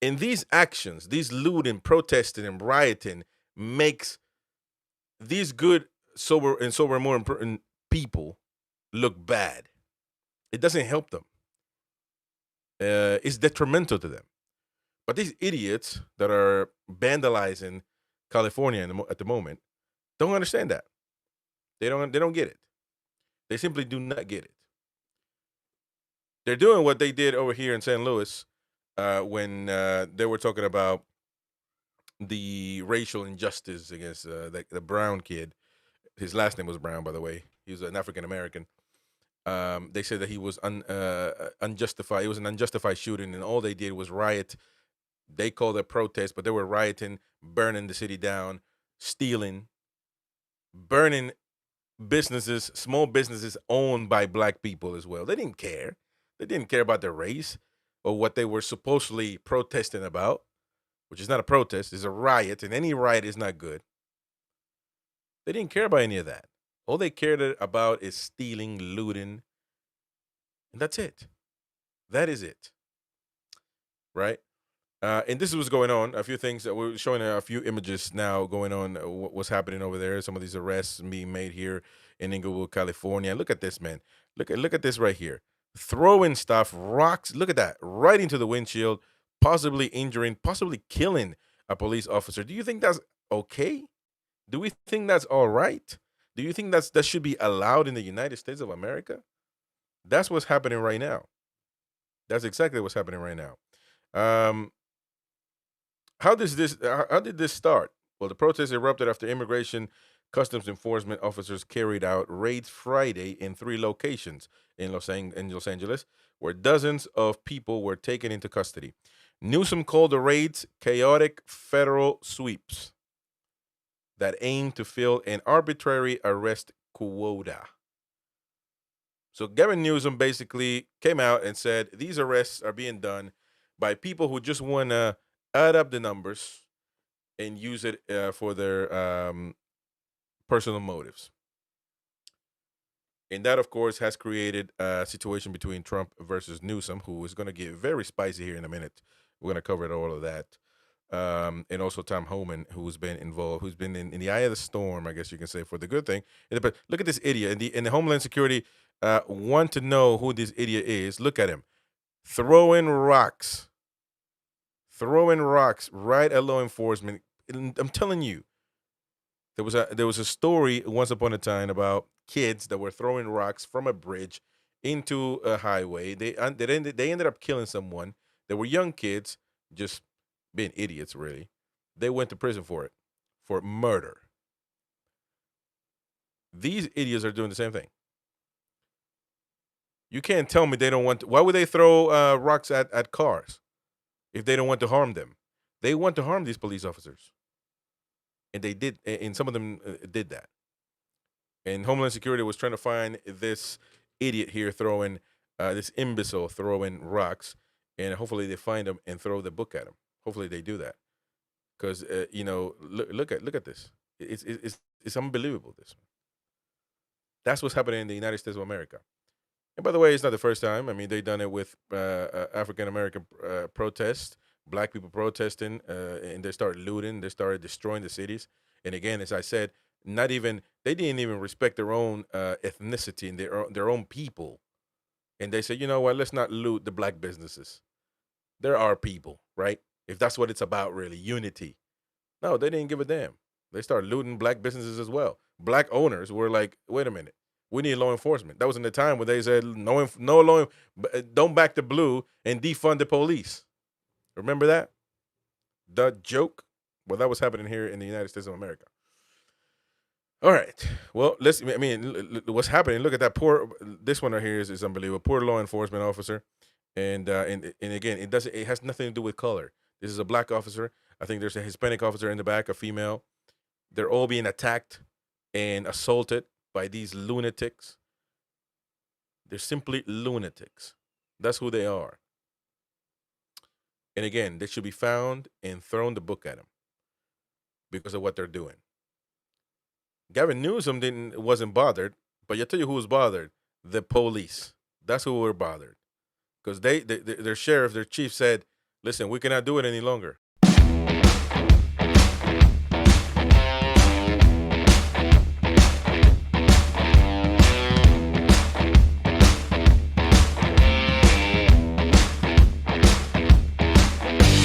And these actions, these looting, protesting, and rioting makes these good, sober, more important people look bad. It doesn't help them. It's detrimental to them. But these idiots that are vandalizing California at the moment don't understand that. They don't. They don't get it. They simply do not get it. They're doing what they did over here in St. Louis when they were talking about the racial injustice against the brown kid. His last name was Brown, by the way. He was an African American. They said that he was unjustified. It was an unjustified shooting, and all they did was riot. They called it protest, but they were rioting, burning the city down, stealing, burning businesses, small businesses owned by black people as well. They didn't care. They didn't care about their race or what they were supposedly protesting about, which is not a protest, it's a riot, and any riot is not good. They didn't care about any of that. All they cared about is stealing, looting, and that's it. That is it. Right? And this is what's going on. A few things that we're showing a few images now going on. What's happening over there? Some of these arrests being made here in Inglewood, California. Look at this, man. Look at this right here. Throwing stuff, rocks. Look at that, right into the windshield, possibly injuring, possibly killing a police officer. Do you think that's okay? Do we think that's all right? Do you think that should be allowed in the United States of America? That's what's happening right now. That's exactly what's happening right now. Um, how did this start? Well, the protest erupted after immigration customs enforcement officers carried out raids Friday in three locations in Los Angeles, where dozens of people were taken into custody. Newsom called the raids chaotic federal sweeps that aim to fill an arbitrary arrest quota. So Gavin Newsom basically came out and said these arrests are being done by people who just want to add up the numbers and use it for their personal motives. And that, of course, has created a situation between Trump versus Newsom, who is going to get very spicy here in a minute. We're going to cover all of that. And also Tom Homan, who's been involved, who's been in the eye of the storm, I guess you can say, for the good thing. But look at this idiot. And the Homeland Security want to know who this idiot is. Look at him. Throwing rocks right at law enforcement. And I'm telling you, there was a story once upon a time about kids that were throwing rocks from a bridge into a highway. They ended up killing someone. They were young kids, just being idiots, really. They went to prison for it, for murder. These idiots are doing the same thing. You can't tell me they don't want to. Why would they throw rocks at cars if they don't want to harm them? They want to harm these police officers. And they did, and some of them did that. And Homeland Security was trying to find this idiot here throwing, this imbecile throwing rocks, and hopefully they find him and throw the book at him. Hopefully they do that, because look at this. It's unbelievable. That's what's happening in the United States of America. And by the way, it's not the first time. I mean, they've done it with African American protests, black people protesting, and they started looting. They started destroying the cities. And again, as I said, they didn't even respect their own ethnicity and their own people. And they said, you know what? Let's not loot the black businesses. They're our people, right? If that's what it's about, really, unity. No, they didn't give a damn. They started looting black businesses as well. Black owners were like, wait a minute. We need law enforcement. That was in the time where they said no law, don't back the blue and defund the police. Remember that? The joke. Well, that was happening here in the United States of America. All right. Well, what's happening? Look at that poor. This one right here is unbelievable. Poor law enforcement officer, and again, it has nothing to do with color. This is a black officer. I think there's a Hispanic officer in the back, a female. They're all being attacked and assaulted by these lunatics. They're simply lunatics. That's who they are. And again, they should be found and thrown the book at them because of what they're doing. Gavin Newsom wasn't bothered, but I tell you who was bothered: the police. That's who were bothered, because their sheriff, their chief said, Listen, we cannot do it any longer.